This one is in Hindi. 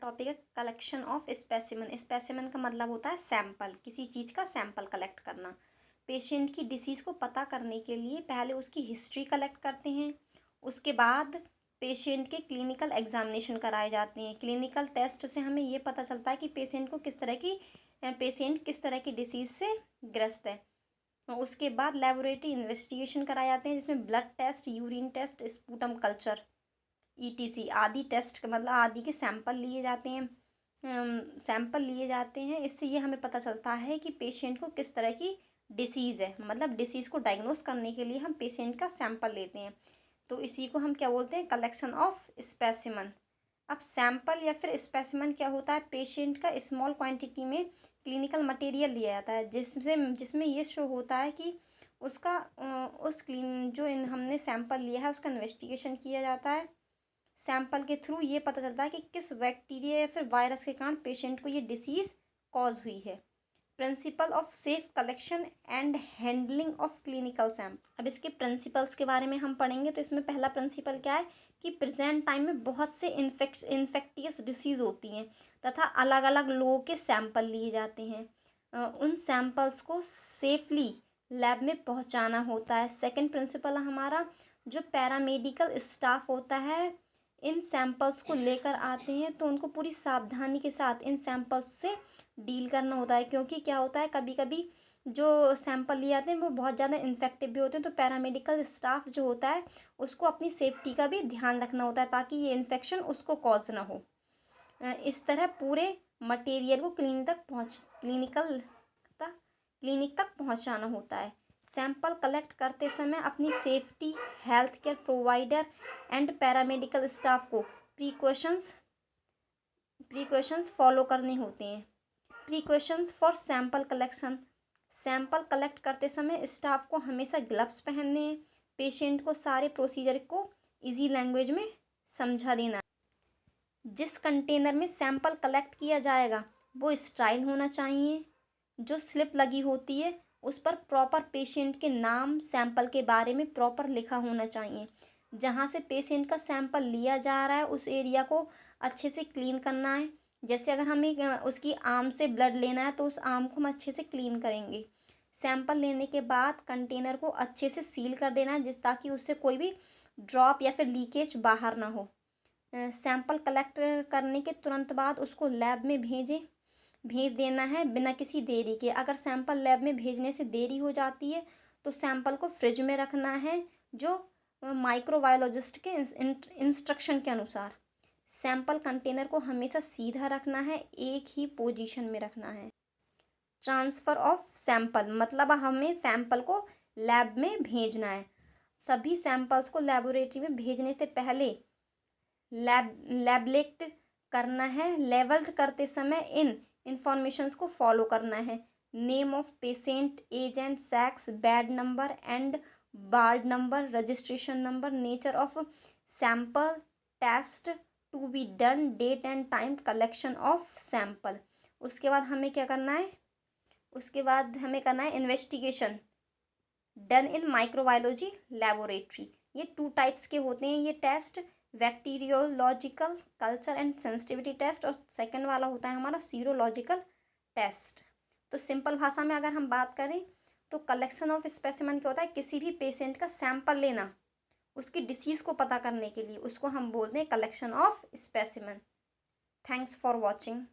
टॉपिक है कलेक्शन ऑफ स्पेसिमन। स्पेसिमन का मतलब होता है सैंपल, किसी चीज़ का सैंपल कलेक्ट करना। पेशेंट की डिसीज़ को पता करने के लिए पहले उसकी हिस्ट्री कलेक्ट करते हैं, उसके बाद पेशेंट के क्लिनिकल एग्जामिनेशन कराए जाते हैं। क्लिनिकल टेस्ट से हमें ये पता चलता है कि पेशेंट किस तरह की डिसीज़ से ग्रस्त है। उसके बाद लेबोरेटरी इन्वेस्टिगेशन कराए जाते हैं, जिसमें blood test, urine test, sputum culture, ETC आदि टेस्ट मतलब आदि के सैंपल लिए जाते हैं। इससे ये हमें पता चलता है कि पेशेंट को किस तरह की डिसीज़ है, मतलब डिसीज़ को डायग्नोस करने के लिए हम पेशेंट का सैंपल लेते हैं। तो इसी को हम क्या बोलते हैं, कलेक्शन ऑफ स्पेसिमन। अब सैंपल या फिर स्पेसिमन क्या होता है, पेशेंट का स्मॉल क्वांटिटी में क्लिनिकल मटेरियल लिया जाता है, जिसमें ये शो होता है कि उसका हमने सैंपल लिया है उसका इन्वेस्टिगेशन किया जाता है। सैंपल के थ्रू ये पता चलता है कि किस बैक्टीरिया या फिर वायरस के कारण पेशेंट को ये डिसीज़ कॉज हुई है। Principle of safe collection and handling of clinical sample. अब इसके प्रिंसिपल्स के बारे में हम पढ़ेंगे। तो इसमें पहला प्रिंसिपल क्या है कि प्रेजेंट टाइम में बहुत से इन्फेक्टियस डिसीज़ होती हैं तथा अलग अलग लोगों के सैंपल लिए जाते हैं। उन सैंपल्स को सेफली लैब में पहुंचाना होता है। सेकंड प्रिंसिपल हमारा जो पैरामेडिकल स्टाफ होता है इन सैंपल्स को लेकर आते हैं तो उनको पूरी सावधानी के साथ इन सैंपल्स से डील करना होता है, क्योंकि क्या होता है कभी कभी जो सैंपल लिए जाते हैं वो बहुत ज़्यादा इन्फेक्टिव भी होते हैं। तो पैरामेडिकल स्टाफ जो होता है उसको अपनी सेफ्टी का भी ध्यान रखना होता है ताकि ये इन्फेक्शन उसको कॉज ना हो। इस तरह पूरे मटेरियल को क्लिनिक तक पहुंचाना होता है। सैंपल कलेक्ट करते समय अपनी safety, health care provider and paramedical staff को प्रिकॉशंस फॉलो करने होते हैं। Precautions for sample collection. Sample collect करते समय स्टाफ को हमेशा ग्लव्स पहनने हैं। पेशेंट को सारे प्रोसीजर को इजी लैंग्वेज में समझा देना। जिस कंटेनर में सैंपल कलेक्ट किया जाएगा वो स्टाइल होना चाहिए। जो स्लिप लगी होती है उस पर प्रॉपर पेशेंट के नाम, सैंपल के बारे में प्रॉपर लिखा होना चाहिए। जहाँ से पेशेंट का सैंपल लिया जा रहा है उस एरिया को अच्छे से क्लीन करना है। जैसे अगर हमें उसकी आर्म से ब्लड लेना है तो उस आर्म को हम अच्छे से क्लीन करेंगे। सैंपल लेने के बाद कंटेनर को अच्छे से सील कर देना है ताकि उससे कोई भी ड्रॉप या फिर लीकेज बाहर ना हो। सैंपल कलेक्ट करने के तुरंत बाद उसको लैब में भेज देना है बिना किसी देरी के। अगर सैंपल लैब में भेजने से देरी हो जाती है तो सैंपल को फ्रिज में रखना है, जो माइक्रोबायोलॉजिस्ट के इंस्ट्रक्शन के अनुसार। सैंपल कंटेनर को हमेशा सीधा रखना है, एक ही पोजीशन में रखना है। ट्रांसफ़र ऑफ सैंपल मतलब हमें सैंपल को लैब में भेजना है। सभी सैंपल्स को लेबोरेटरी में भेजने से पहले लेबलेट करना है। लेवल्ड करते समय इन इंफॉर्मेशंस को फॉलो करना है। Name of patient, age and sex, bed number and ward number, registration number, nature of sample, test to be done, date and time, collection of sample. उसके बाद हमें क्या करना है, investigation done in microbiology laboratory. ये 2 टाइप्स के होते हैं ये test, bacteriological culture and sensitivity test, और सेकंड वाला होता है हमारा सीरोलॉजिकल टेस्ट। तो सिंपल भाषा में अगर हम बात करें तो कलेक्शन ऑफ स्पेसिमन क्या होता है, किसी भी पेशेंट का सैंपल लेना उसकी डिसीज़ को पता करने के लिए, उसको हम बोलते हैं collection of specimen. Thanks for watching.